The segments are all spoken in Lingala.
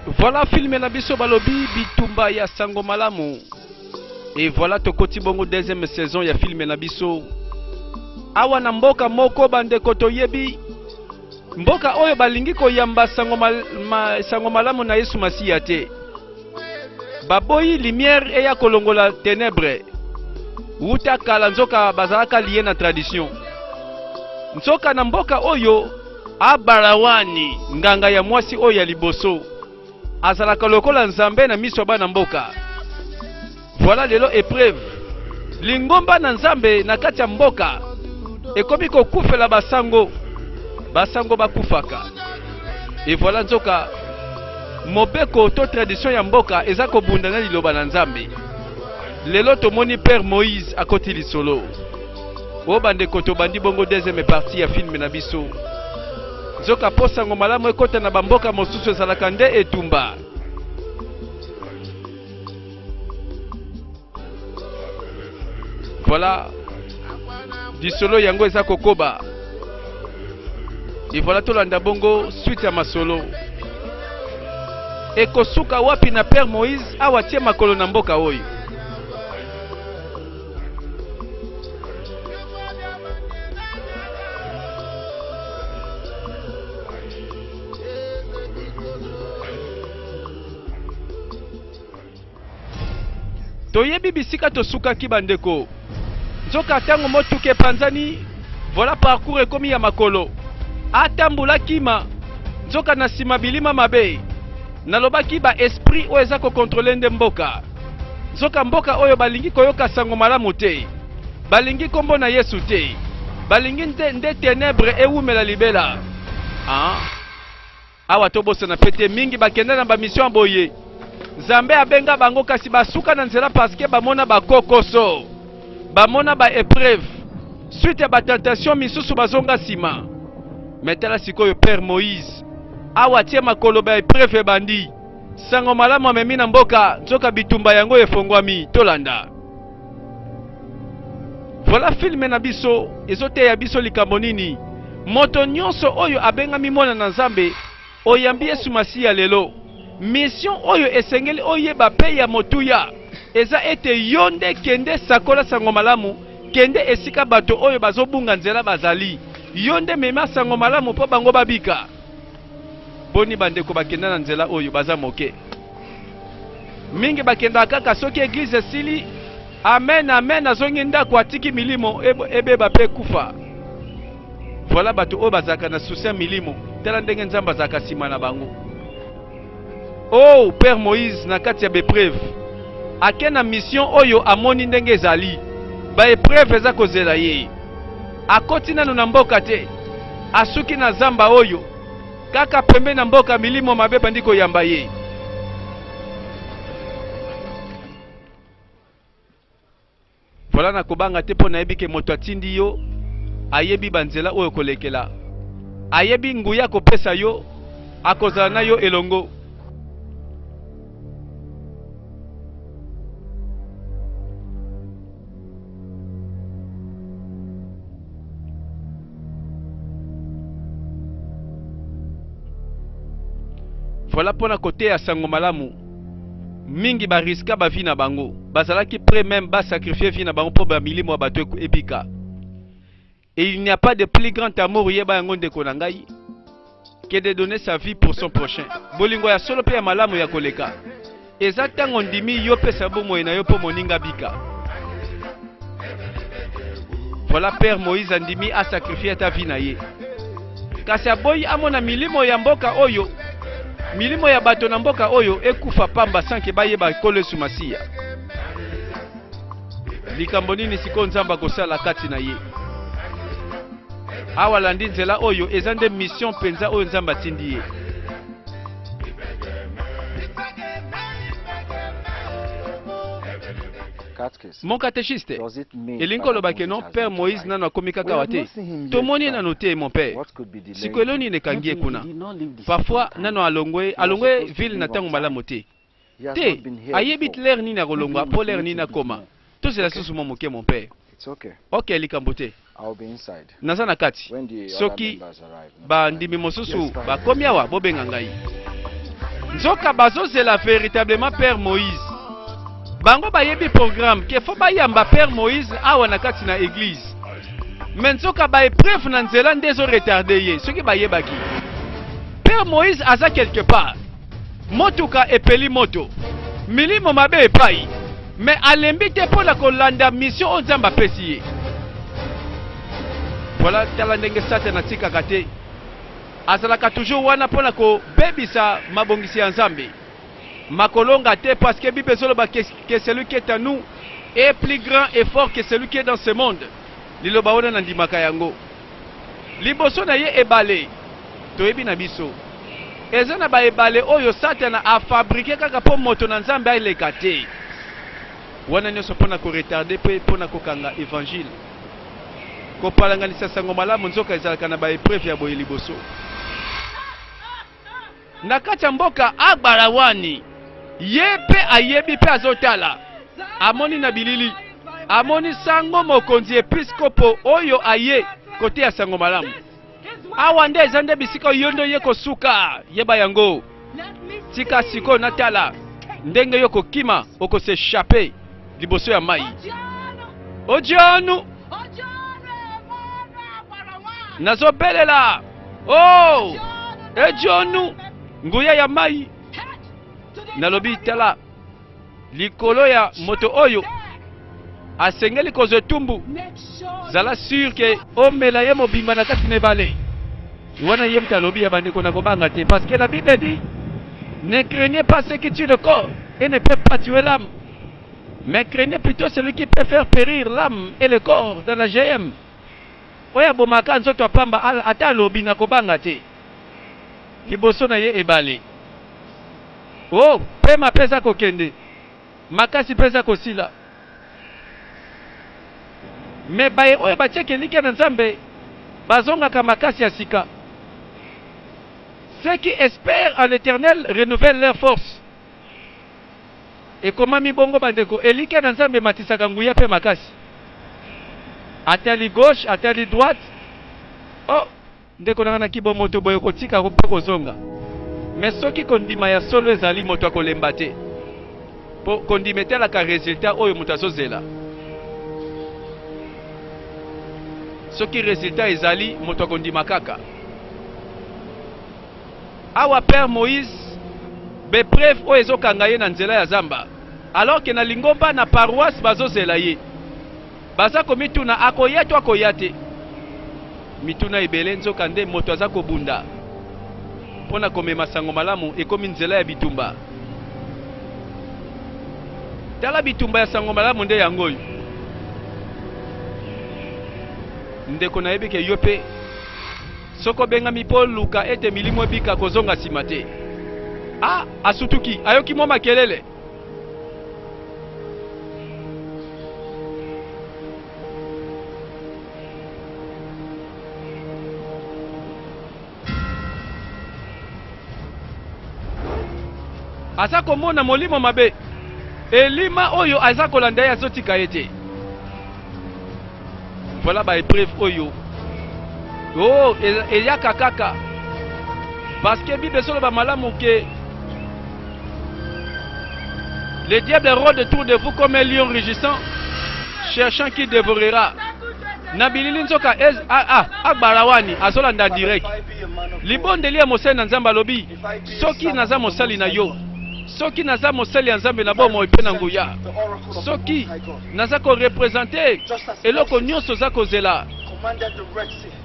Voilà filmé na biso balobi bitumba ya sango malamu. Et voilà tokoti bongo deuxième saison ya filmé na biso. Awa na mboka moko bandeko toyebi. Mboka oyo balingi koyamba sango malamu na Yesu Masiya te. Baboyi lumière eya kolongola ténèbres. Wuta kala nzoka bazalaka lié na tradition. Nzoka na mboka oyo abarawani nganga ya mwasi oyo ya liboso. Azalaka lokola nzambe na miso bana mboka. Voilà lelo épreuve. Lingomba na nzambe na kati ya mboka. Ekomi kokufela basango. Basango bakufaka. Et voilà nzoka mobeko to tradition ya mboka eza kobunda na liloba na nzambe. Lelo tomoni Père Moïse akoti lisolo. O bandeko to bandi bongo deuxième partie ya film na biso. Nzoka posango malamu ekota na bamboka mosusu ezalaka nde etumba. Voilà. Disolo yango eza kokoba. Et voilà tolanda bongo suite ya masolo. Ekosuka wapi na Père Moïse awatie makolo na mboka oyo. Toyebi bisika tosuka ki bandeko. Nzoka tango motuke panzani. Voilà parcours ekomi ya makolo. Atambula kima. Nzoka na sima bilima mabe. Nalobaki ba esprit oyo eza ko contrôler nde mboka. Nzoka mboka oyo balingi koyoka sango malamu te. Balingi kombo na Yesu te. Balingi nde ténèbres ewumela libela. Awa tobosa na pete mingi bakenda na ba mission boye. Nzambe abenga bango kasi basuka na nzela parce que bamona bakokoso. Bamona ba épreuve. Suite ya ba tentation misusu bazonga sima. Metala sikoyo Père Moïse. Awa tie makolo ba épreuve bandi. Sango malamu amemi na mboka, nzoka bitumba yango efongwami tolanda. Voilà filme na biso, ezote ya biso likambo nini. Moto nyonso oyo abengami mwana na Nzambe, oyambi Yesu Masiya lelo. Mission oyo esengeli oyeba pe ya motuya. Eza ete yonde kende sakola sango malamu, kende esika bato oyo bazobunga nzela bazali. Yonde mema sango malamu po bango babika. Boni bandeko bakenda na nzela oyo baza moke. Mingi bakenda kaka soki église sili. Amen amen azongi ndako atiki milimo ebeba pe kufa. Voilà bato oyo bazaka na souci milimo. Tela ndenge Nzambe azaka sima na bango. Oh Père Moïse na kati ya bepreuve. Akena mission oyo amoni ndenge ezali. Ba épreuve eza kozela ye. Akoti nanu na mboka te. Asuki na zamba oyo. Kaka pembe na mboka milimo mabe bandi koyamba ye. Voilà na kobanga te po na yebi ke moto atindi yo. Ayebi banzela oyo kolekela. Ayebi nguya kopesa yo. Akozala na yo elongo. Voilà pona côté ya sango malamu. Mingi ba riska ba vie na bango. Bazalaki prêt même ba sacrifier vie na bango pour ba milimo bato epika. Et il n'y a pas de plus grand amour yeba yango ndeko na ngai que de donner sa vie pour son prochain. Bolingo ya solo pe ya malamu ya koleka. Eza tango ndimi yo pesa bomo na yo po moninga bika. Voilà Père Moïse andimi a sacrifier ta vie na ye. Kasi aboyi amona milimo ya mboka oyo. Milimo ya bato na mboka oyo ekufa pamba sanke bayeba kolo Yesu Masiya. Likambo nini siko Nzamba kosala kati na ye. Awa landi nzela oyo eza nde mission penza oyo Nzamba tindi ye. Mon catéchiste, elingo lobake non Père Moïse nano akomi kaka wate. Tomoni nano te mon père. Sikolo ni nekangie kuna. Parfois nano alongwe ville na tango malamu te. Te ayebi l'air ni na kolongwa po l'air ni na koma. To c'est la source mon père. Ok likambo te. Naza na kati. Soki ba ndimi mosusu ba komi awa bobenga ngai. nzoka bazozela véritablement Père Moïse. Bango bayebi programme ke fo bayamba Père Moïse awa na kati na église. Mais nzoka ba épreuve na nzela ndezo retarder ye. Soki bayebaki. Père Moïse aza quelque part. Motuka epeli moto. Milimo mabe epai. Mais alembi te pona kolanda mission o Nzamba pesi ye. Voilà tala ndenge Satan atika kate. Azalaka toujours wana pona ko bebisa mabongisi ya Nzambe. Makolonga te parce que Bible zoloba que celui qui est en nous est plus grand et fort que celui qui est dans ce monde. Liloba wana na ndimaka yango. Liboso na ye ebale. Toyebi na biso. Eza na ba ebale oyo Satan a fabriqué kaka po moto na Nzambe aileka te. Wana nyonso pona ko retarder pe pona ko kanga évangile. Ko palanganisa sango malamu nzoka ezalaka na ba épreuve ya boye liboso. Na kati ya mboka Agbarawani ye pe ayebi pe azotala amoni na bilili amoni sango mokonzi episkopo oyo aye kote ya sango malamu awa nde eza nde bisika yondo ye kosuka yeba yango tika siko natala ndenge yo kokima okoseshape liboso ya mai ojianu nazobelela oh ejionu nguya ya mai nalobi tala likolo ya moto oyo asengeli kozwe tumbu zala sûr ke omela ye mobimba na kati na ebale wana ye mtu alobi ya bandeko na kobanga te parce que la Bible dit ne craignez pas ce qui tue le corps et ne peut pas tuer l'âme mais craignez plutôt celui qui peut faire périr l'âme et le corps dans la GM oya bomaka nzoto apamba ata alobi na kobanga te liboso na ye ebale oh pema pesa kokende makasi pesa kosila me baye oyo batyekelike na Nzambe bazongaka makasi ya sika. Ceux qui espèrent en l'Éternel renouvellent leur force. Et comment mi bongo bandeko elike na Nzambe matisaka nguya pe makasi atali gauche atali droite oh ndeko nanga na kibo moto boyo kotika ko pe kozonga mais soki kondima ya solo ezali moto akolemba te po kondimetela ka résultat oyo moto azozela soki résultat ezali moto akondima kaka awa Père Moïse bepreuve oyo ezokanga ye na nzela ya Zamba alors que na lingomba na paroisse bazozela ye baza komituna akoya to akoya te mituna ebele nzoka nde moto aza kobunda pona komema sango malamu ekomi nzela ya bitumba tala bitumba ya sango malamu nde yango oyo ndeko nayebi ke yo pe soko bengami po luka ete milimo bika kozonga nsima te asutuki ayoki mo makelele aza komona molimo mabe elima oyo aza kolanda ye azotika ye te voilà ba épreuve oyo oh eyaka kaka parce que Bible soloba malamu ke le diable rôde autour de vous comme un lion rugissant cherchant qui dévorera na bilili nzoka Agbarawani azolanda direct libondeli ya mosali na Nzambe alobi soki naza mosali na yo soki naza mosali ya Nzambe na bomo epe na nguya soki naza ko représenter eloko nyonso za kozela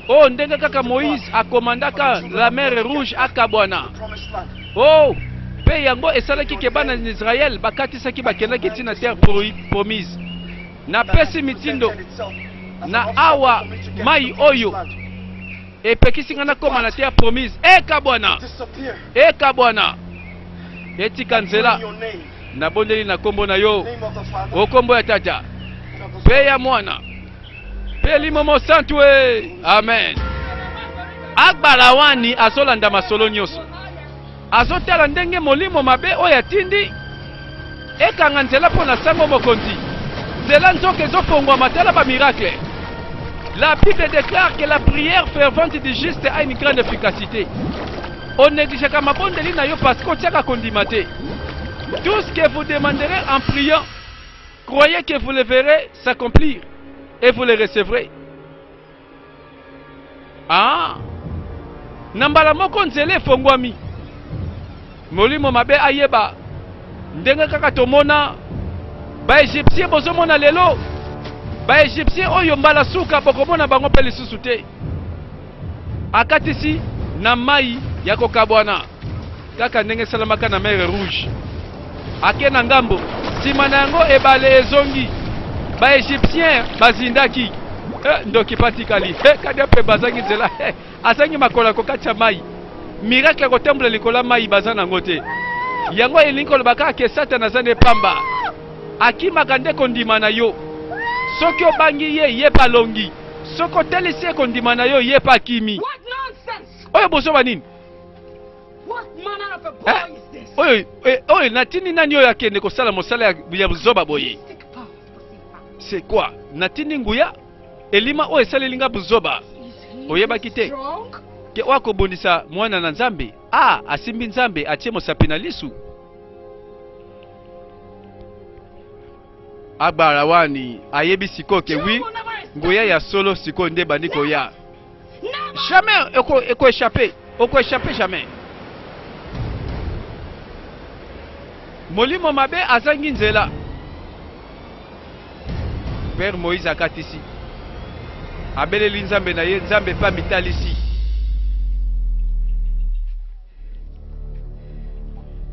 oh ndenge kaka Moïse akomandaka la mer rouge akabwana oh pe yango esalaki ke bana na Israël bakatisaki bakendaki tina terre promise na pesi mitindo na awa mai oyo epekisi ngana koma na terre promise ekabwana etika nzela na bondeli na kombo na yo o kombo ya tata pe ya mwana pe limomo santu amen. Agbarawani azolanda masolo nyonso azotala ndenge molimo mabe oyo atindi ekanga nzela mpo na sango mokonzi nzela nzoka ezofongwama tala ba miracle. La Bible déclare que la prière fervente du juste a une grande efficacité. on néglige kama bondeli na yo parce que tiaka kondimate. Tout ce que vous demanderez en priant, croyez que vous le verrez s'accomplir et vous le recevrez. Ah, nambala moko nzele fongwami. Molimo mabe ayeba. Ndenga kaka tomona ba Égyptien bozomona lelo. Ba Égyptien oyo mbala suka bokomona bango pe lisusu te. Akatisi na mai ya kokabwana. Kaka ndenge salamaka na mer rouge. Ake na ngambo sima na yango ebale ezongi. Ba Égyptien bazindaki. Ndoki patikali. Kade pe bazangi nzela. Azangi makola kokacha mai. Miracle kotemble likola mai bazana ngote. Yango elinko lobaka ke Satan zane pamba. Akima kande kondima na yo. Soki obangi ye palongi. Soko telisi kondima na yo ye pa kimi. What nonsense! Oyo boso banini? What manner of a boy is this? Oyo natini nani oyo akende kosala mosala ya buzoba boye. C'est quoi? Natini nguya? Elima oyo esalelinga buzoba. Oyebaki te. Ke wako bondisa mwana na Nzambe. Ah, asimbi Nzambe atie mosapi na lisu. Abarawani ayebi siko ke wi nguya ya solo siko nde bandiko ya. Jamais eko échapper. Oko échapper jamais. Molimo mabe azangi nzela. Père Moïse akatisi. Abeleli Nzambe na ye Nzambe pa mitalisi.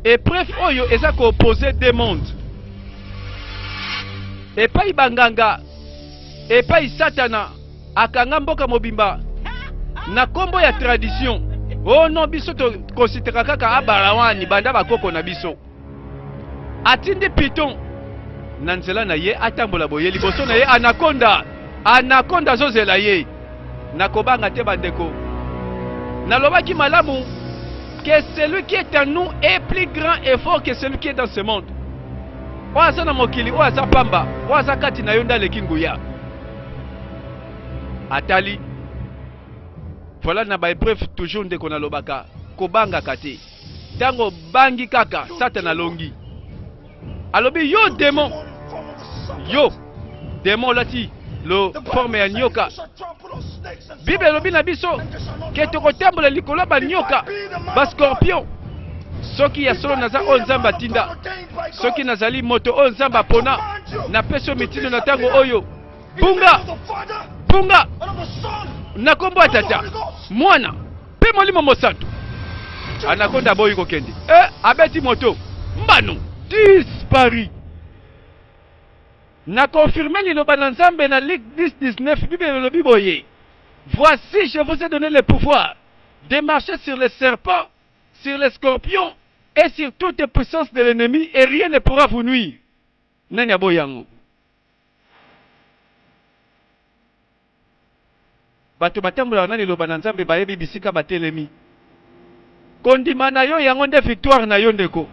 Épreuve oyo eza ko opposer deux mondes. Epai banganga, epai Satana akanga mboka mobimba na kombo ya tradition. Oh non, biso to considérer kaka abarawani banda bakoko na biso. Atindi piton na nzela na ye atambola boye liboso na ye anaconda zozela ye nakobanga te bandeko. Nalobaki malamu que celui qui est en nous est plus grand et fort que celui qui est dans ce monde. Oaza na mokili, oaza pamba, oaza kati na yonda leki nguya. Atali. Voilà na ba épreuve toujours ndeko na lobaka. Kobanga kate. Tango bangi kaka, Satan alongi. Alobi yo démon. Yo démon lati lo forme ya nyoka. Bible lobi na biso ke tokotambola likolo ba nyoka, ba scorpion. Soki ya solo naza o Nzamba tinda. Soki nazali moto o Nzamba pona na peso mitino na tango oyo. Bunga na kombo atata mwana pe molimo mosantu anakonda boyi kokende abeti moto mbano dispari. Na confirmer liloba na Nzambe na Luc 10:19 Bible lobi boye. Voici je vous ai donné le pouvoir de marcher sur les serpents, sur les scorpions et sur toute puissance de l'ennemi et rien ne pourra vous nuire. Nani aboyango. Bato batambola nani loba na Nzambe bayebi bisika batelemi. Kondima na yo yango nde victoire na yo ndeko.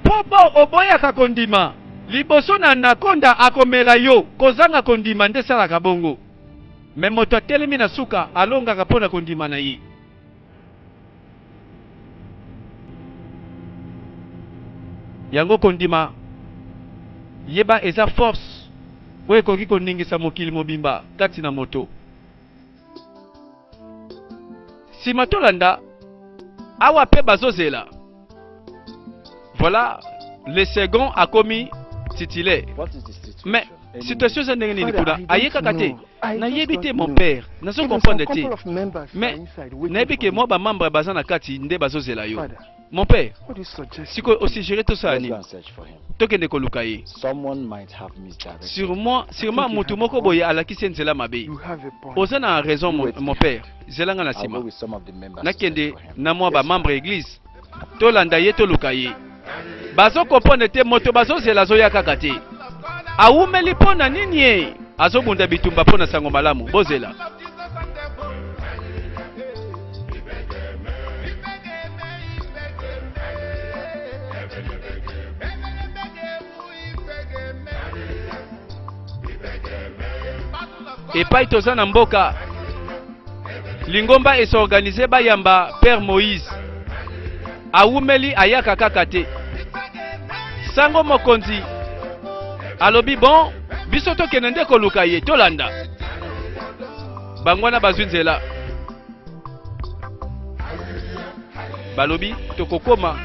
Popo oboyaka kondima. Liboso na anaconda akomela yo kozanga kondima nde salaka bongo. Me moto atelemi na suka alongaka mpona kondima na ye. Yango kondima yeba eza force oyo ekoki koningisa mokili mobimba kati na moto. Sima tolanda awa pe bazozela. Voilà le second a commis titulaire. Mais situation za ndenge nini kuna ayeka kate na yebite mon père nazo comprendre te. Mais nayebi ke moi ba membre bazana kati nde bazozela yo. Mon père, siko aussi gérer tout ça ni. Tokende koluka ye. Sûrement mutu moko boye alakisi nzela mabe. Ozana raison mon père. Zelanga na sima. Nakende na moi ba membre église. Tolanda ye toluka ye. Bazo comprendre te moto bazo zela zo ya kaka te. Awumeli pona nini ye? Azobunda bitumba pona sango malamu. Bozela. Epai toza na mboka Lingomba est organisé bayamba Père Moïse awumeli ayaka kaka te. Sango mokonzi alobi bon biso tokende nde koluka ye tolanda. Bangwana bazwi nzela. Balobi tokokoma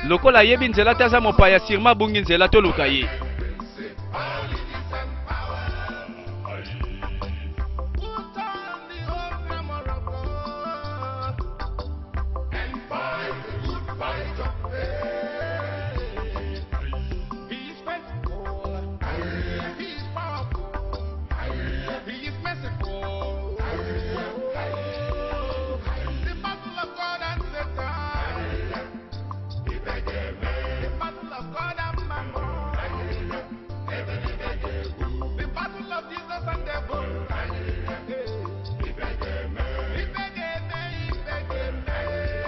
lokola yebi nzela taza mopaya sirma bungi nzela toluka ye.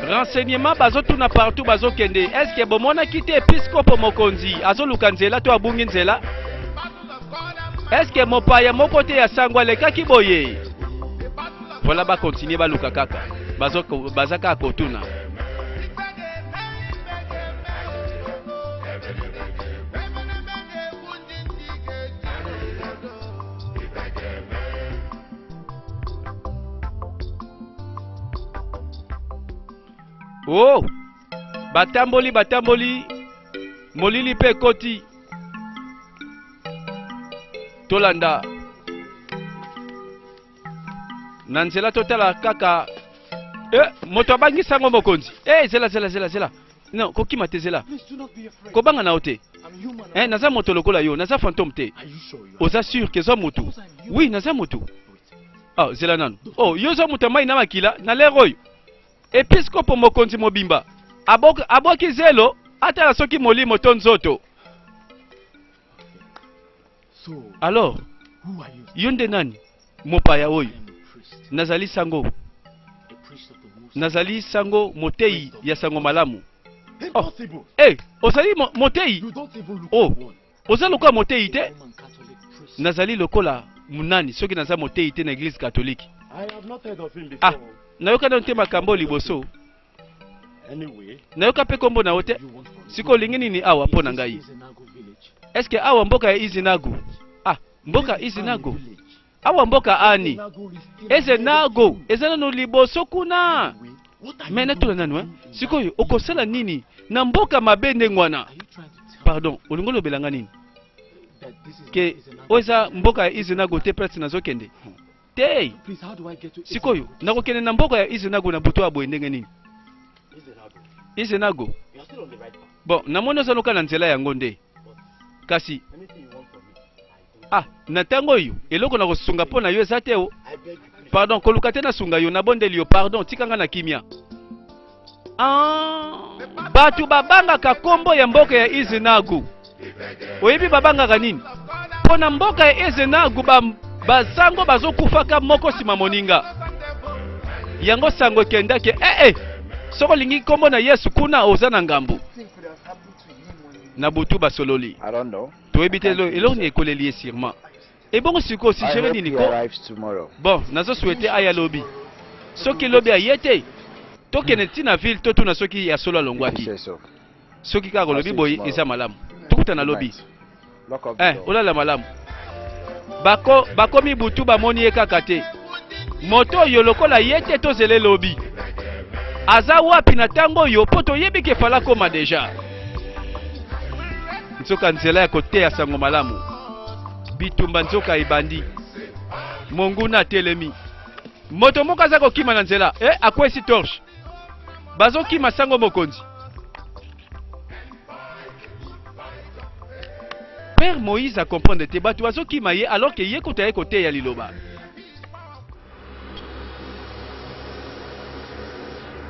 Renseignement bazotuna partout bazokende. Est-ce que bomona kite episcope mokonzi azoluka nzela to abungi nzela? Est-ce que mopaya mokote ya sangwa leka kiboye? Voilà ba continuer baluka kaka. Bazaka kotuna. Oh, batamboli, molili pe koti. Tolanda. Nanzela totala kaka. Moto abangi sango mokonzi. Zela. Non, kokima te zela. Kobanga na ote. Naza moto lokola yo, naza fantôme te. Oza sûr que zo moto. Oui, naza moto. Ah, zela nanu. Oh, yo zo moto mai na makila, na leroy. Episcope mokonzi mobimba aboki zelo atala soki molimo to nzoto. Alors yo nde nani mopaya oyo? Nazali sango motei ya sango malamu. Oh, ozali motei? Oh, oza lokola motei te? Nazali lokola munani soki naza motei te na église catholique. Ah, nayoka na nte makambo liboso. Nayoka pe kombo na ote. Siko lingi nini awa pona ngai? Est-ce que awa mboka ya Izinago? Ah, mboka Izinago. Awa mboka ani? Ezenago. Ezana liboso kuna. Mena tula nanu Siko yo okosala nini na mboka mabende ngwana? Pardon, olingolo belanga nini? Ke oza mboka ya Izinago te presse nazokende. Hey, sikoyo nakokende na mboka ya Izinago na buto abo ndenge nini? Izinago. Bon, namoni ozaluka na nzela yango nde. Kasi na tango yo eloko na kosunga pona yo ezate o. Pardon, koluka te na sunga yo na bondeli yo, pardon, tikanga na kimia. Batu babanga ka kombo ya mboka ya Izinago. Oyebi babanga nini? Pona mboka ya Izinago basango bazokufaka moko sima moninga. Yango sango kendake soko lingi kombo na Yesu kuna oza na ngambu. Na butu basololi. I don't know. Toyebite elo ni ekoleli sûrement. Et bon siko si jere ni niko. Bon, nazo souhaiter aya lobi. Soki lobi ayete. Tokene tina ville to tuna soki ya solo longwaki. Soki ka lobi boy eza malamu. Tukuta na lobi. Olala malamu. Bakomi butu bamoni ye kaka te. Moto yo lokola yete to zele lobi. Aza wapi na tango yo poto yebi ke fala koma deja. Nzoka nzela ya kote ya sango malamu. Bitumba nzoka ibandi. Monguna telemi. Moto moka za kokima na nzela. Akwesi torche. Bazo kima sango mokonzi. Père Moïse a comprendre te batu bazo kima ye alors que ye kota ye kote ya liloba.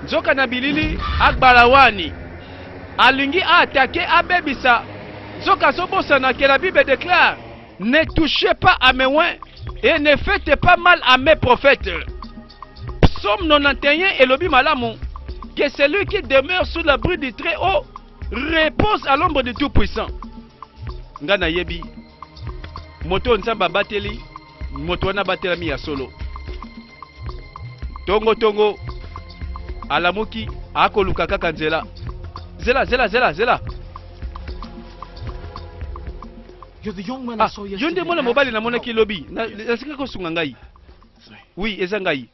Nzoka na bilili akbarawani. Alingi a attaqué abebisa. Nzoka sobosana que la Bible déclare: ne touchez pas à mes oins et ne faites pas mal à mes prophètes. Psaume 91 et lobi malamu. Que celui qui demeure sous l'abri du Très-Haut repose à l'ombre du Tout-Puissant. Ngana yebi. Moto nzamba bateli. Moto wana batelami ya solo. Tongo tongo. alamuki akoluka kaka nzela. Zela. You're the young man I saw yesterday. Yonde mwana mobali na monaki lobi. Nasika kosunga ngai. Oui, eza ngai.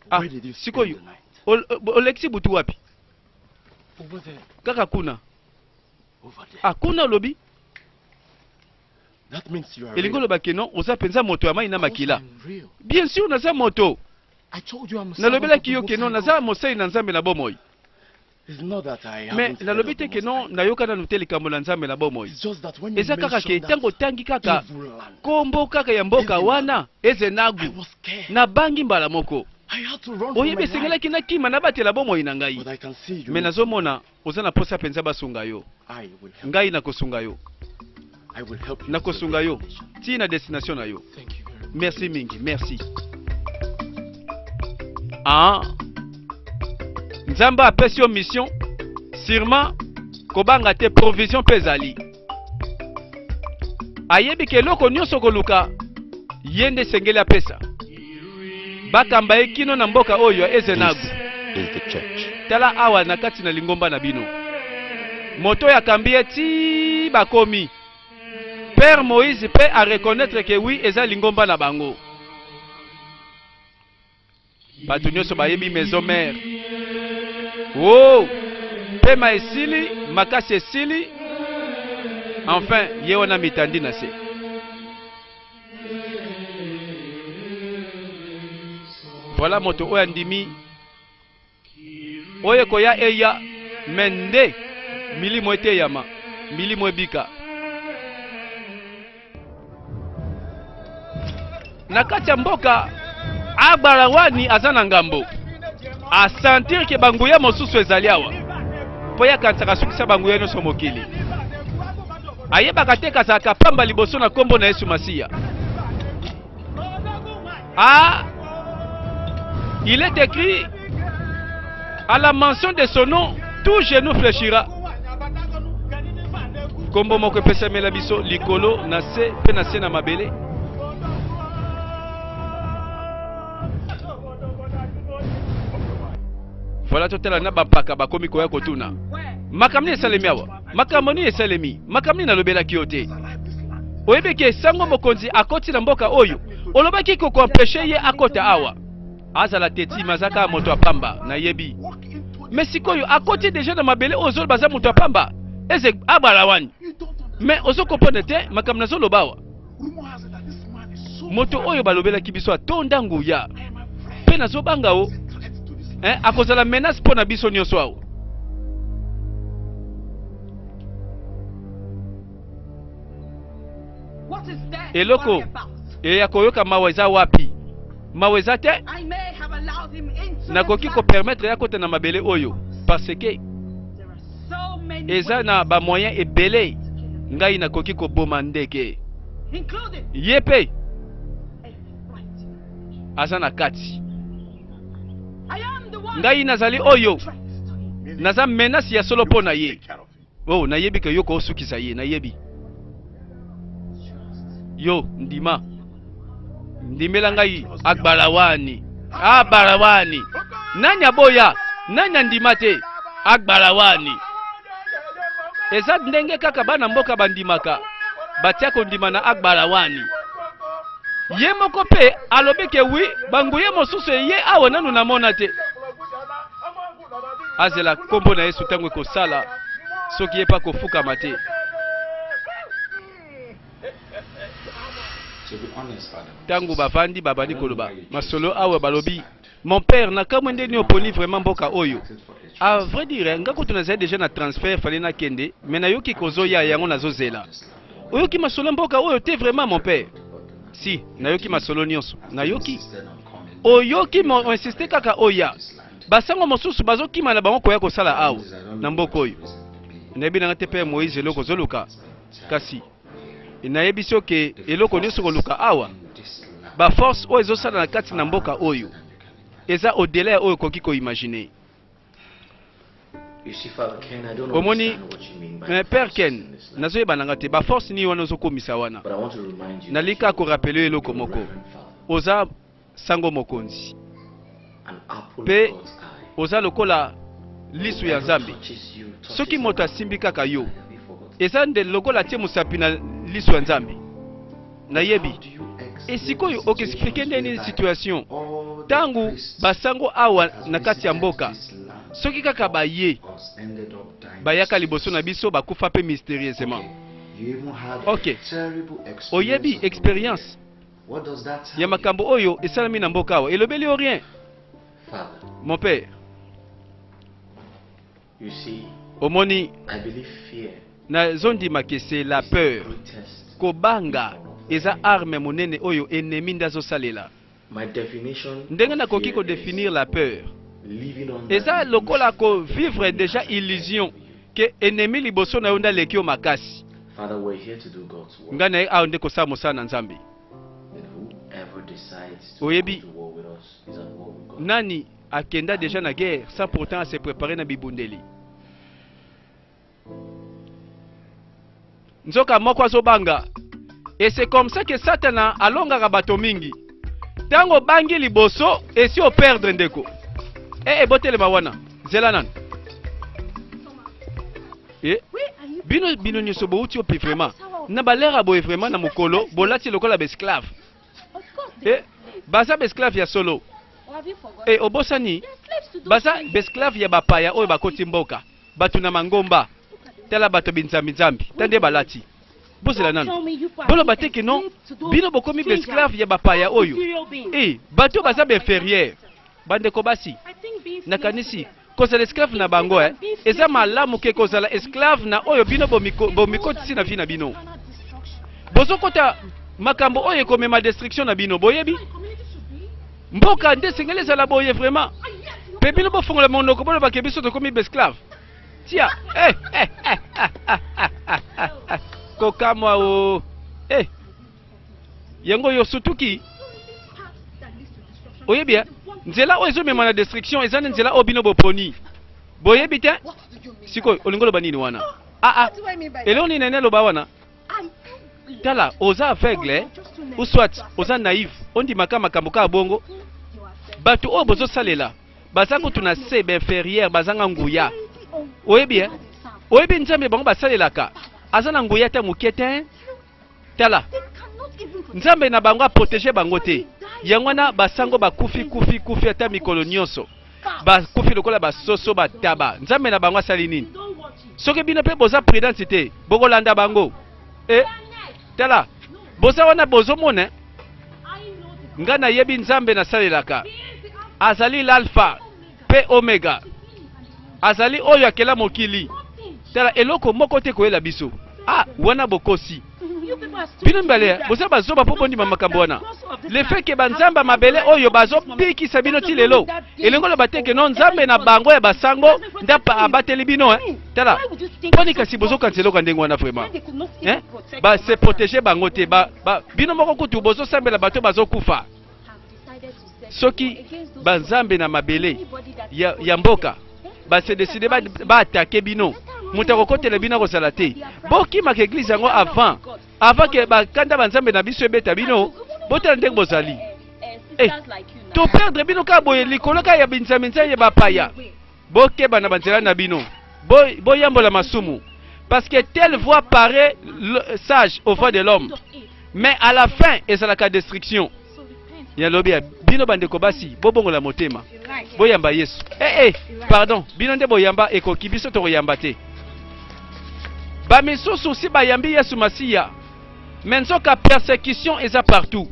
Where did you spend the Sikoyo. night? Olexi butu wapi? Over there. Kaka kuna. Over there. Kuna lobi. That means you are Elingo real. loba keno, oza penza moto ya mai na Of course makila. I'm real. Bien sûr naza moto. I told you I'm a Nalobela servant of kiyo the keno Most naza High God. mosai na nzambe na bomoi. It's not that I Mais haven't heard nalobi of te the Most keno High God. nayoka na nuteli kambo na nzambe na bomoi. It's just that when you Eza kaka ke mentioned tango that tangi kaka evil land, kombo kaka ya mboka wana eze I nagu was scared. na bangi mbala moko. I had to run for my Oyebe life. sengelaki na kima na batela bomoi na ngai. But I can see you. Mais nazomona oza na posa penza basunga yo. I will help. Ngai na kosunga yo. I will help you. Na to your kosunga yo. destination. Ti na destination na yo. Thank you very much. Merci mingi, merci. Nzamba apesi yo mission. Sûrement kobanga te provision pezali. Ayebi ke loko nyonso koluka yende sengeli apesa. Bakamba ekino na mboka oyo ezenagu. Is the church. Tala awa na kati na lingomba na bino. Moto ya kambi eti bakomi. Père Moïse peut à reconnaître que oui, eza lingomba na bango. Bato nyonso bayebi maison mère. Oh! Pema esili, makasi esili. Enfin, ye wana mitandi na se. Voilà moto oyo andimi. Oyo koya eya mende milimo ete yama, milimo ebika. Na kati ya mboka Agbarawani aza na ngambo. A sentir ke banguya mosusu ezali awa. Po ya kansaka sukisa banguya nyonso mokili. Ayebaka te kazaka pamba liboso na kombo na Yesu Masiya. Il est écrit à la mention de son nom, tout genou fléchira. Kombo moko epesamela biso likolo na se pe na se na mabele. Voilà totala na bapaka bakomi koya kotuna. Makamni esalemi awa. Makamoni esalemi. Makamni nalobelaki yo te. Oyebeke sango mokonzi akoti na mboka oyo. Olobaki kokompeshe ye akota awa. Azala teti mazaka moto apamba na yebi. Mais sikoyo akoti deja na mabele ozolo baza moto apamba. Eze Agbarawani. Mais ozo comprendre te makamna zo lobawa. Moto oyo balobelaki biso atonda nguya. Pe nazo banga o. Akozala menace pona biso nyonso awo. What is that? Eloko worry about? ya koyoka maweza wapi? Maweza te I may have allowed him into nakoki this ko land. permettre ya kota na mabele oyo parce que There are so many eza na ba moyen ebele ngai nakoki ko boma ndeke. including Yepe a right. aza na kati. I am the one Ngai nazali oyo. threats to him. Naza menace ya solo pona ye. Oh, nayebi ke yoko osukisa ye, nayebi. Yo, ndima. Ndimela ngai Agbarawani. Agbarawani. Nani aboya? Nani ndima te? Agbarawani. Eza ndenge kaka bana mboka bandimaka. Batia ko ndima na Agbarawani. Ye moko pe alobi ke wi banguye mosusu ye awa nanu na mona te. Azela kombo na Yesu tango ekosala soki ye pa kofuka mate. Tango bavandi babandi koloba masolo awa balobi mon père na kamwende ni oponi vraiment mboka oyo. À vrai dire nga kutu nazali déjà na transfert fallait na kende mais na yoki kozoya yango nazozela. Oyoki masolo mboka oyo te vraiment mon père. Si na yoki masolo nyonso na yoki oyoki mo insiste kaka oya basango mosusu bazokima na bango koya kosala awa na mboka oyo. Nayebi na te Père Moïse eloko zoluka kasi nayebi soke eloko nyonso koluka awa ba force oyo ezosala na kati na mboka oyo eza au-delà ya oyo koki ko imaginer. Omoni Père Ken nazoyeba nanga te ba force ni wana ozokomisa wana nalika ko rappeler eloko moko oza sango mokonzi An apple Pe of God's eye. oza lokola lisu ya Nzambe. Touches you, touches Soki moto another, asimbi kaka yo, be forgotten. eza nde lokola tie musapi na lisu ya Nzambe. Nayebi. How do you Esikoyo okexplike ndeni situation. all the Tangu priests basango awa that na kati ya visited mboka. this land Soki kaka baye, was ended up dying. bayaka liboso na biso bakufa pe mystérieusement. You even had Okay. a terrible experience. Oyebi of the experience What does that tell ya makambo oyo esalami na mboka awa. Elobeli yo rien. you? Father, Mon père, you see, omoni I believe fear na zondima ke c'est la is peur. the greatest. Kobanga eza arme monene oyo ennemi ndazo salela. My definition Ndenge of nakoki fear ko is définir la peur. living on Eza lokola ko vivre déjà illusion que ennemi liboso na yo ndaleki yo makasi. Father, we're here to do God's work. Nga na ye awo nde kosala mosala na Nzambe. And whoever decides to Oyebi. go to war with us is at war with God. Nani akenda déjà na guerre sans pourtant se préparer na bibundeli. Nzoka moko azobanga. Et c'est comme ça que Satan alongaka bato mingi. Tango bangi liboso esi o perdre ndeko. Botelema wana. Zela nan. Bino nyonso bouti opi vraiment. Na balera boye vraiment na mokolo, bolati lokola besclave. Of course. Baza besclave ya solo. Or have you forgotten? Obosani. They're slaves to those Baza things. besclave ya bapaya oyo bakoti mboka. Batu na mangomba. Tela bato binzambi. Tande balati. Bozela Don't nanu. tell me you are Bolo being bateke non. enslaved to those Bino bokomi strangers, besclave ya bapaya oyo. inferior beings. Bato baza inférieur. Bandeko basi. I think being slave Nakanisi. to them. Kozala esclave na bango eza malamu ke kozala esclave na oyo bino bomikotisi na vi na bino. Eternal destruction. Bozokota makambo oyo ekomema destruction na bino boyebi. My community should be. Mboka nde sengeli ezala boye vraiment. Ah, yes. Pe bino bofongola monoko bolobaka biso tokomi besclave. Tia. Kokamwa o. Yango yo sutuki. Path that leads to destruction. Oyebi ya. Nzela oyo ezomema na destruction eza nzela oyo bino boponi. Boyebi te? What do you mean? Sikoyo olingo loba nini wana? What do I mean by that? Eleo nini nene loba wana? I'm Tala oza aveugle ou soit oza naïf ondimaka makambo ka bongo. Bato oyo bozosalela baza kutu na se inférieur bazanga nguya. Oyebi ya? Oyebi Nzambe bango basalelaka aza na nguya te moke te. Tala Nzambe na bango aprotéger bango te. Yango wana basango bakufi ata mikolo nyonso. Bakufi lokola basoso bataba. Nzambe na bango asali nini? Soki bino pe boza prudence te, bokolanda bango. Tala, boza wana bozomona. Nga na yebi Nzambe na salelaka. Azali l'alpha pe omega. Azali oyo akela mokili. Tala eloko moko te koyela biso. Wana bokosi. Bino mbale, boza bazoba po bondi makambo wana. Le fait que banzamba mabele oyo bazo pikisa bino ti lelo. Elengo lo bateke non Nzambe na bango ya basango ndapa abateli bino Tala. Poni kasi bozo kanselo ka ndengo wana vraiment. Ba se protéger bango te bino moko kutu bozo sambela bato bazo kufa. Soki banzambe na mabele ya mboka ba se décider ba attaquer bino. Mutako kotela bino ko salate. Bokima ke église yango avant que bakanda banzambe na biso ebeta bino botela ndenge bozali. To perdre bino ka boye likolo ka ya binzaminza ye bapaya. Bokeba na banzela na bino. Boyambola masumu. Parce que telle voix paraît sage au fond de l'homme. Mais à la fin, ezalaka destruction. Ya lobia bino bandeko basi bobongola motema. Boyamba Yesu. Pardon, bino nde boyamba ekoki biso to koyamba te. Ba misusu si bayambi Yesu Masiya. Menzoka persécution eza partout.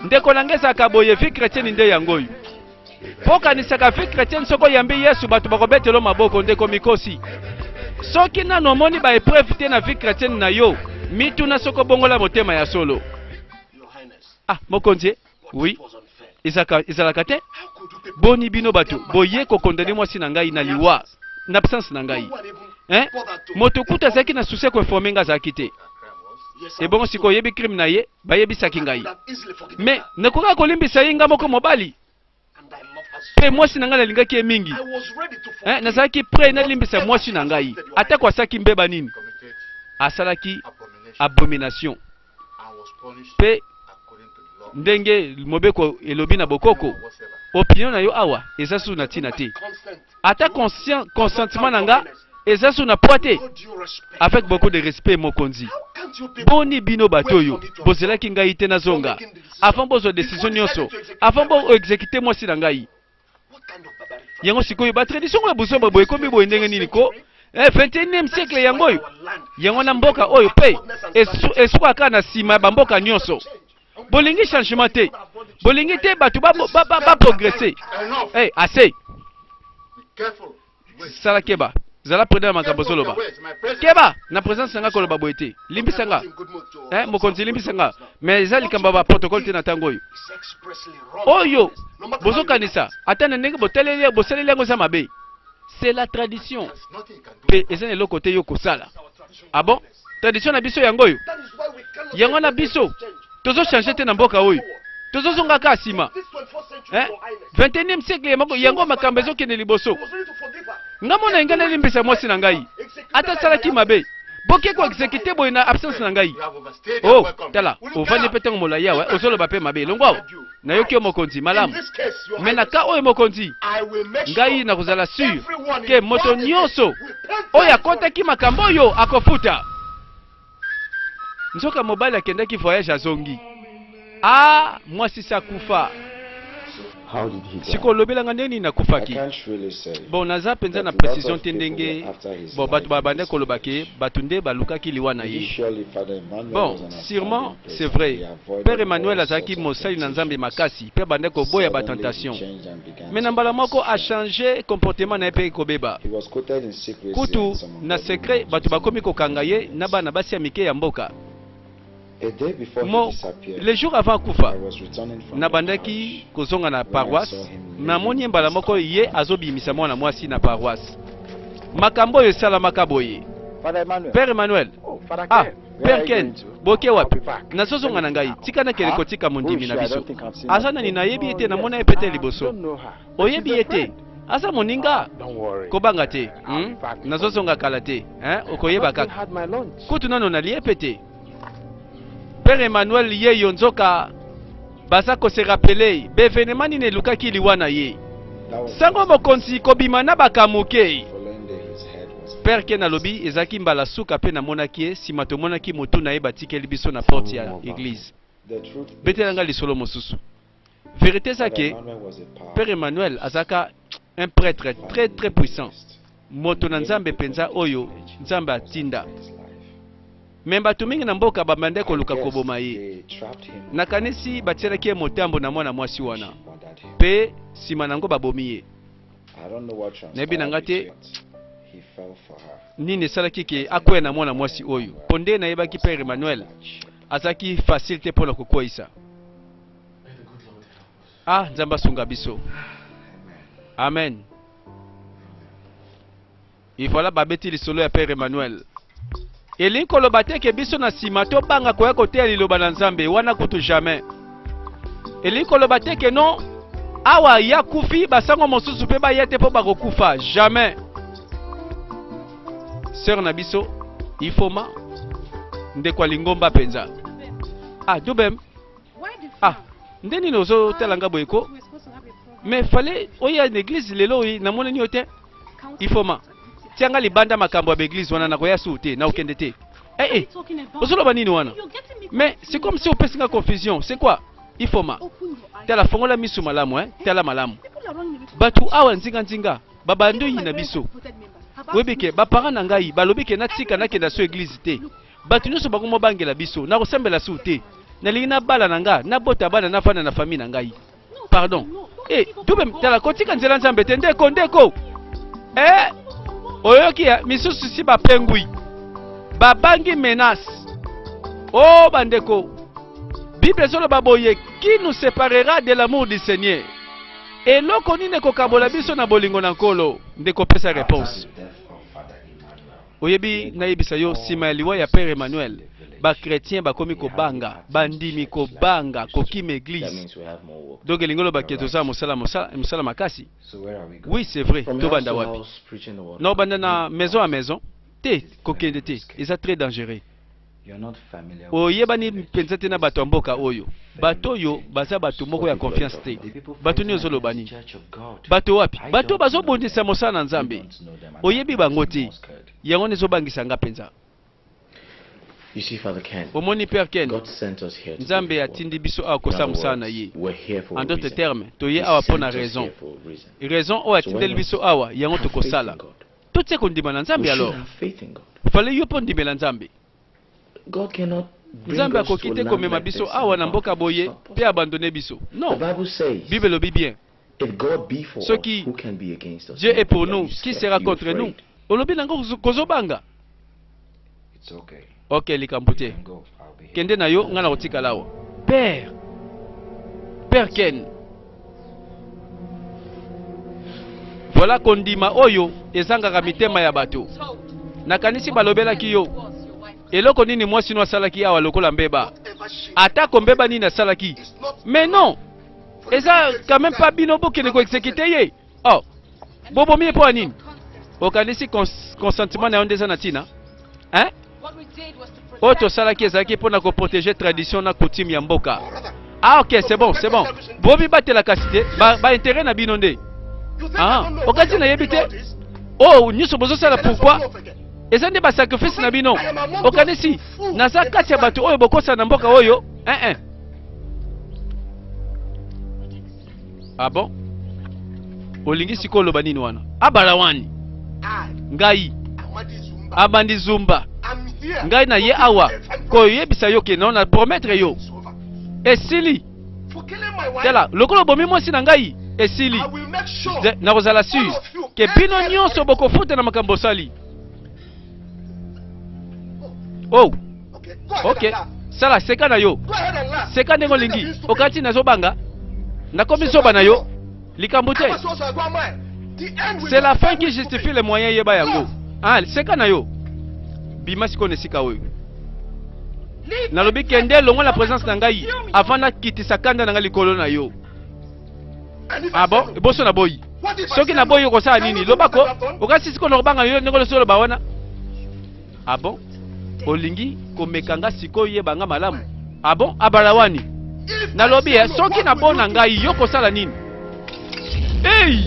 Ndeko nangeza ka boye vie chrétienne nde yangoyo. Poka nisaka vie chrétienne soko yambi Yesu bato bakobetelo maboko ndeko mikosi. Soki nano moni ba épreuve te na vie chrétienne na yo, mituna soko bongola motema ya solo. Mokonzi. Oui. Izalaka te. Boni bino bato boye ko condamner mwasi na ngai na liwa. Na absence na ngai. Moto kuta zaki na souci ko informer nga zaki te. Et bon siko yebi crime na ye, ba yebi saki ngai. Mais nakoka kolimbisa yinga moko mobali. Pe mwasi na ngai nalingaki mingi. Nazaki prêt na limbisa mwasi na ngai. Ata kwa saki mbeba nini? Asalaki abomination. Pe ndenge mobeko elobi na bokoko opinion na yo awa eza su na tina te ata consentement na nga eza su na poite avec beaucoup de respect mokonzi boni bino bato oyo bozelaki ngai te na zonga avant bozwa décision nyonso avant bo exécuter mwasi na ngai yango sikoyo ba tradition ya buso boye komi boye ndenge nini ko 21e siècle yango oyo yango na mboka oyo pe esuka kaka na nsima ba mboka nyonso bolingi changement te bolingi te bato ba progresser assez sala keba zala prendre makambo zoloba keba na présence nga koloba boye te limbisa nga mokonzi limbisa nga mais eza likambo ba protocole te na tango oyo oyo bozokanisa ata na ndenge bosaleli yango eza mabe c'est la tradition pe eza eloko te yo kosala ah bon tradition na biso yango oyo yango na biso tozochange te na mboka oyo tozozonga ka nsima 21e siècle yango makambo ezokende liboso nga mona nga nalimbisa mwasi na ngai ata salaki mabe boke ko exécuter boye na absence na ngai oh tala ovandi pe ntango molai awa ozoloba pe mabe elongo awa nayoki yo mokonzi malamu me na ka oyo mokonzi ngai nakozala sur ke moto nyonso oyo akotaki makambo oyo akofuta nzoka mobali akendaki voyage azongi mwasi sakufa sikolobelanga ndeni nakufaki bon naza penza na précision te ndenge bon bato babande kolobake bato nde balukaki liwa na ye bon sûrement c'est vrai père Emmanuel azalaki mosali na nzambe makasi mpe bande koboya batentation mais na mbala moko achangé comportement na ye mpe kobeba kutu na secret bato bakomi kokanga ye na bana basi ya mike ya mboka le jour avant kufa nabandaki kozonga na paroisse namoni mbala moko ye azobimisa mwana mwasi na paroisse makambo oyo esalamaka boye père Emmanuel père Ken boke wapi nazozonga na ngai tika nakele kotika mondimi na biso aza nani nayebi ete namona ye pete liboso oyebi ete aza moninga kobanga te nazozonga kala te okoyeba kaka kutu nano nalie pete Père Emmanuel ye yonzoka baza ko se rappeler bevenema nini elukaki liwa na ye sango mokonzi kobima na bakamuke Père Ken alobi ezaki mbala suka pe namonaki ye sima tomonaki motu na ye batikeli biso na porte ya église betelanga lisolo mosusu vérité zake Père Emmanuel azaka un prêtre très très puissant moto na nzambe penza oyo nzambe atinda me bato mingi na mboka babande koluka koboma ye nakanisi batielaki ye motambo na mwana mwasi wana mpe nsima nango babomi ye nayebi na nga te nini esalaki ke akwea na mwana mwasi oyo mpo nde nayebaki Père Emmanuel azalaki facile te mpona kokweyisa nzambe asunga biso amen ivoila babeti lisolo ya Père Emmanuel elingi koloba te ke biso na nsima tobanga koya koteya liloba na nzambe wana kutu jamais elingi koloba te ke non awa ya kufi basango mosusu mpe baya te mpo bakokufa jamais sœur na biso ifoma ndeko alingomba penza dubem nde nini ozotelanga boye ko mais fale oya na église lelo oyi namonani yo te ifoma tianga libanda makambo ya église wana nakoya su te na okende te ozoloba nini wana mais c'est comme si opesi nga confusion c'est quoi ifoma tala fongola misu malamu tala malamu bato awa nzinga babando yi na biso webike baparent na ngai balobi ke natika nakenda so église te bato nyonso bakomo bangela biso nakosambela su te nalingi nabala na nga nabota bana nafanda na famille na ngai pardon dube tala kotika nzela nzambe te ndeko oyoki misusu si bapengwi babangi menace bandeko Bible ezoloba boye qui nous séparera de l'amour du Seigneur eloko nini ekokabola biso na bolingo na nkolo ndeko pesa réponse oyebi nayebisa yo nsima ya liwa ya Père Emmanuel bakretien bakomi kobanga bandimi kobanga kokima église donc elingi oloba ke tozala mosala makasi oui c'est vrai tobanda wapi nobanda na maison à maison te kokende te eza très dangereux oyebani mpenza te na bato ya mboka oyo. Bato oyo baza bato moko ya confiance te. Bato ni ozoloba nini? Bato wapi? Bato bazobondisa mosala na Nzambe. Oyebi bango te. Yango nezobangisa nga mpenza. You see, Father Ken, Omoni Père Ken, God sent us here to Nzambe do His atindi work. biso awa In kosa other mosala na words, ye. we're here for a En d'autres reason. termes, toye He awa sent pona us raison. here for a reason. Raison oyo atindeli biso awa yango Have faith tokosala. in God. Totie kondima na We Nzambe should alors. have faith in God. Fale yo po ndimela Nzambe. God cannot bring Nzambe us to a akoki te land komema like biso this awa and na mboka God boye stop us. pe abandonner biso. The Non. Bible says, Bible lobi bien. if God be for Ce us, qui who can be against us? Dieu est pour Are nous, you qui scared? sera Are you contre nous? afraid? Olobi nango kozobanga. It's okay. Ok likambo te. You can go. I'll be here. Kende na yo nga na kotikala awa. Père. Père Ken. Voilà kondima oyo ezangaka mitema ya bato. Nakanisi balobelaki yo. Eloko nini mwasi no asalaki awa lokola mbeba. Atako mbeba nini asalaki. Mais non. Eza quand même pas bino bokene ko exécuter ye. Oh. Bobo mi po nini. Okanisi consentement na ondeza na tina. Hein? Oyo tosalaki ezalaki mpona koprotéger tradition na coutume ya mboka. Ah ok, c'est bon, c'est bon. Bobi batelaka si te, ba intérêt na bino nde. Ah, okati na yebi te. Oh, nyonso bozosala pourquoi? Eza nde basacrifice na bino. Okanisi, naza kati ya bato oyo bokosa na mboka oyo. Ah bon? Olingi siko oloba nini wana? Abalawani. Ngai. Abandi Zumba. Ngai na ye awa koyebisa yo ke non na promettre yo esili tela lokolo bomi mwasi na ngai esili na kozala sur ke bino nyonso bokofuta na makambo osali. Oh ok sala seka na yo seka ndenge olingi okati nazobanga nakomi soba na yo likambo te. C'est la fin qui justifie les moyens yeba yango. Ah seka na yo bima siko nesika oyo nalobi kende longo la présence na ngai avant na kitisa kanda na ngai likolo na yo. Ah bon boso na boyi soki na boyi kosala nini lobako okasi siko na kobanga yo ndenge loso loba wana. Ah bon olingi komekanga siko yebanga malamu. Ah bon abalawani nalobi soki na bona ngai yo kosala nini. Hey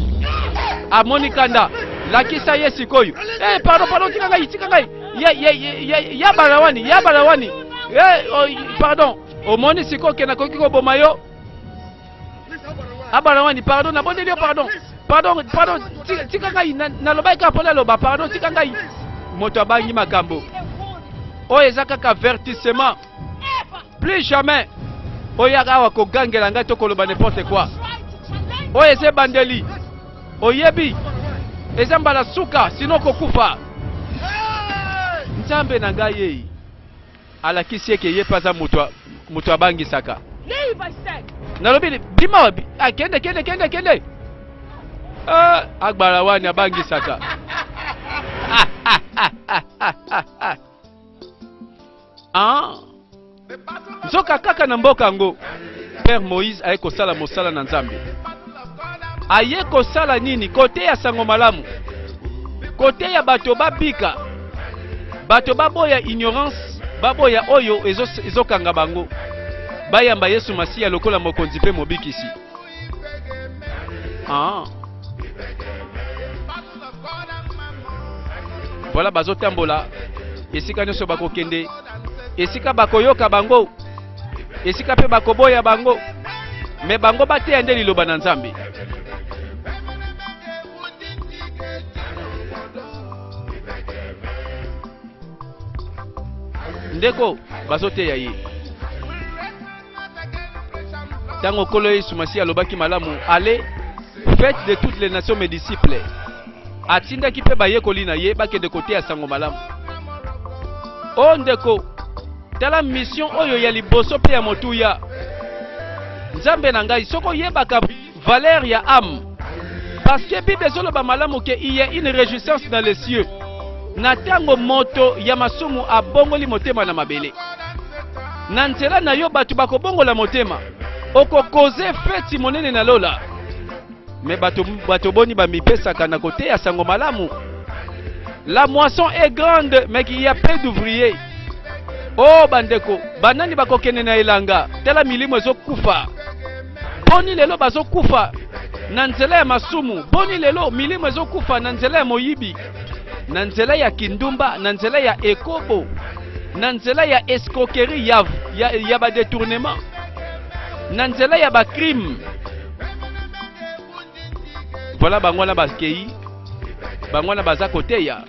amoni kanda lakisa ye sikoyo. Pardon tika ngai ya balawani pardon omoni siko ke nakoki koboma yo. Abalawani pardon nabondeli yo pardon tika ngai nalobaki kaka mpona loba pardon tika ngai. Moto abangi makambo oyo eza kaka avertissement. Plus jamais oyaka awa kogangela ngai to koloba n'importe quoi. Oyo eza ebandeli oyebi eza mbala suka sino kokufa. Nzambe na ngai ye alakisi eke ye paza mutu abangisaka. Nalobi bima kende agbalawani abangisaka. Nzoka kaka na mboka ngo Père Moïse aye kosala mosala na Nzambe. Aye kosala nini kote ya sango malamu, kote ya bato babika, bato baboya ignorance, baboya oyo ezokanga bango, bayamba Yesu Masiya lokola mokonzi pe mobikisi. Voilà bazotambola esika nyonso bakokende, esika bakoyoka bango, esika pe bakoboya bango, me bango bateya nde liloba na Nzambe. Ndeko bazoteya ye. Tango kolo Yesu Masiya alobaki malamu, allez, faites de toutes les nations mes disciples. Atindaki pe bayekoli na ye bakende koteya sango malamu. O ndeko, tala mission oyo ya liboso pe ya motuya. Nzambe na ngai soko yebaka valeur ya âme. Parce que Bible ezoloba malamu ke il y a une réjouissance dans les cieux. Na tango moto ya masumu abongoli motema na mabele. Na nzela na yo batu bakobongola motema. Okokoze feti monene na lola. Me bato boni bamipesaka na kote ya sango malamu. La moisson est grande mais qu'il y a peu d'ouvriers. Oh bandeko, banani bakokene na elanga, tela milimo ezokufa. Boni lelo bazokufa na nzela ya masumu, boni lelo milimo ezokufa na nzela ya moyibi, na nzela ya kindumba, na nzela ya ekobo, na nzela ya escroquerie ya ba détournement, na nzela ya ba crime. Voilà bangwana bakei, bangwana baza koteya.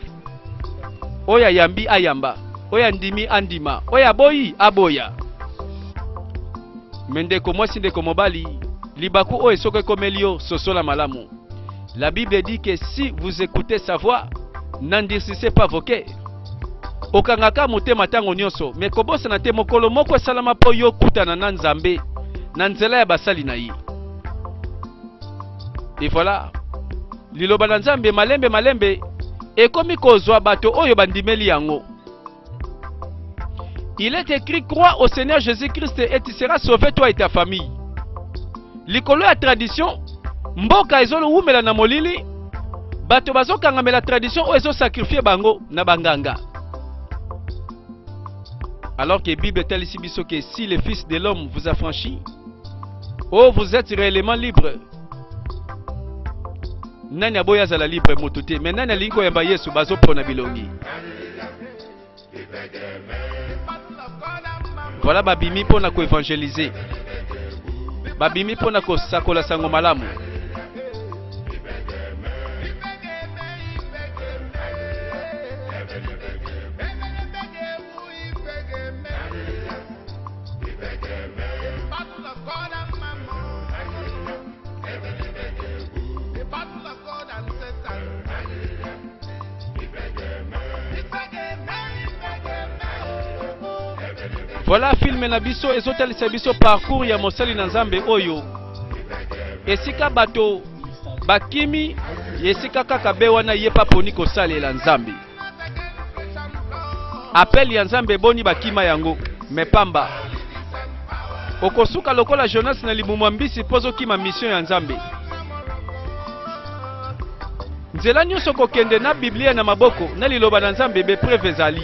Oya yambi ayamba, oya ndimi andima, oya boyi aboya. Mendeko mwasi ndeko mobali, libaku o esoke komelio sosola malamu. La Bible dit que si vous écoutez sa voix, n'endurcissez pas vos cœurs. Okangaka motema tango nyonso, mais kobosa na te mokolo moko salama po yo kutana na Nzambe, na nzela ya basali na ye. Et voilà, liloba na Nzambe malembe malembe, ekomi kozwa bato oyo bandimeli yango. Il est écrit, crois au Seigneur Jésus-Christ et tu seras sauvé toi et ta famille. Likolo ya tradition, mboka ezolo wumela na molili, bato bazokanga la tradition o ezo sacrifier bango na banganga. Alors que Bible telle ici biso que si le Fils de l'homme vous affranchit, oh vous êtes réellement libre. Nani aboya zala libre motuté, mais nani alingo yamba Yesu bazo pona bilongi. Voilà babimi pona ko évangéliser. Babimi pona ko sakola sango malamu. Voilà film na biso ezotalisa biso parcours ya mosali na Nzambe oyo. Esika bato bakimi esika kaka be wana yepa poni kosalela Nzambe. Appel ya Nzambe boni bakima yango mepamba. Okosuka lokola Jonas na libumu mbisi pozo kima mission ya Nzambe. Nzela nyonso kokende na Biblia na maboko na liloba na Nzambe be preuve ezali.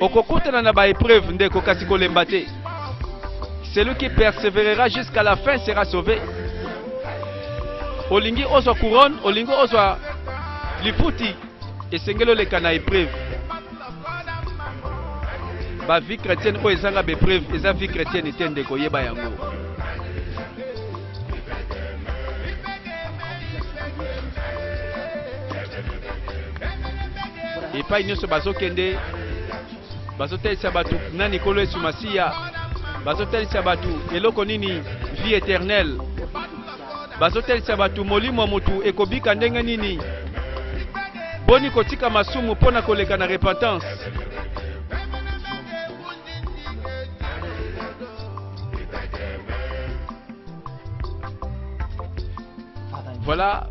Okokutana na ba épreuve ndeko kasi kolemba te. Celui qui persévérera jusqu'à la fin sera sauvé. Olingi ozwa couronne, olingi ozwa lifuti esengelo leka na épreuve. Ba vie chrétienne o ezanga be épreuve, eza vie chrétienne etende ko yeba yango. Et pas nyonso bazokende bazotelisa batu nani kolo Yesu Masiya, bazotelisa batu eloko nini vie éternelle, bazotelisa batu molimo mutu ekobika ndenge nini boni kotika masumu pona koleka na repentance. Voilà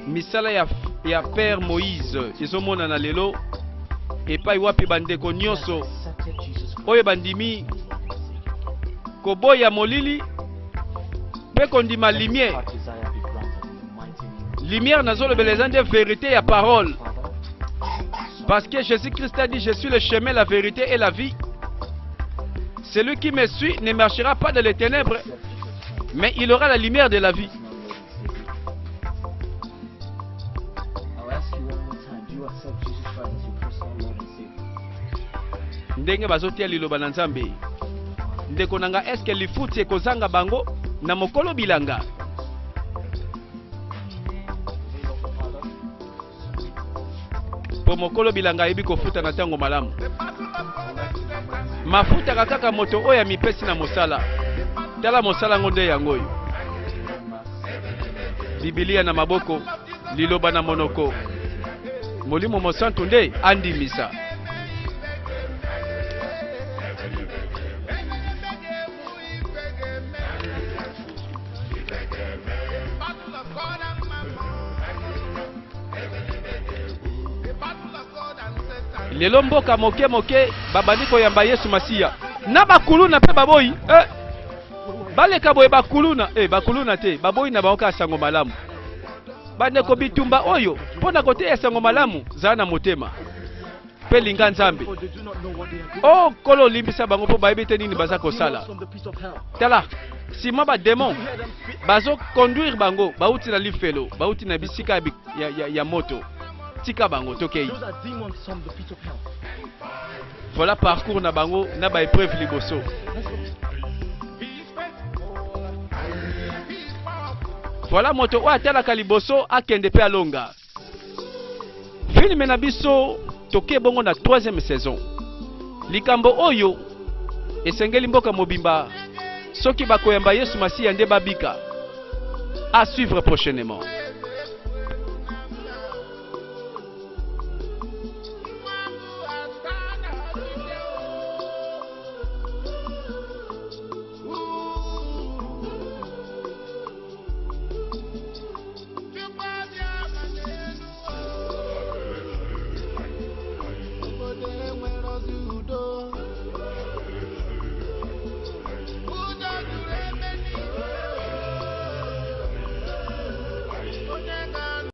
misala ya Père Moïse ezomona na lelo epai wapi bandeko nyonso oyo bandimi koboya molili pe kondima lumière. Lumière nazolobela eza nde vérité ya parole, parce que Jésus-Christ a dit je suis le chemin, la vérité et la vie. Celui qui me suit ne marchera pas dans les ténèbres, mais il aura la lumière de la vie. Ndenge bazotia liloba na Nzambe ndeko nanga, eske lifuti ekozanga bango na mokolo bilanga? Po mokolo bilanga yebi kofuta na tango malamu. Mafuta kaka moto oya mipesi na mosala. Tala mosala ngonde yango yo. Biblia na maboko, liloba na monoko. Molimo mosantu nde andimisa. Lelo mboka moke moke babandi koyamba Yesu Masiya na bakuluna pe baboyi baleka boye bakuluna bakuluna te baboyi na baoka sango malamu. Bande ko bitumba oyo pona kote ya sango malamu zana motema. pe linga nzambe. Oh kolo limbisa bango po bayebi te nini baza kosala. Tala sima ba démon bazo conduire bango bauti na lifelo bauti na bisika ya moto tika bango tokei. Voilà parcours na bango na ba épreuve liboso. Voilà moto wa talaka liboso akende pe alonga. Film na biso toke bongo na 3e saison. Likambo oyo esengeli mboka mobimba soki bakoyamba Yesu Masiya nde babika. À suivre prochainement.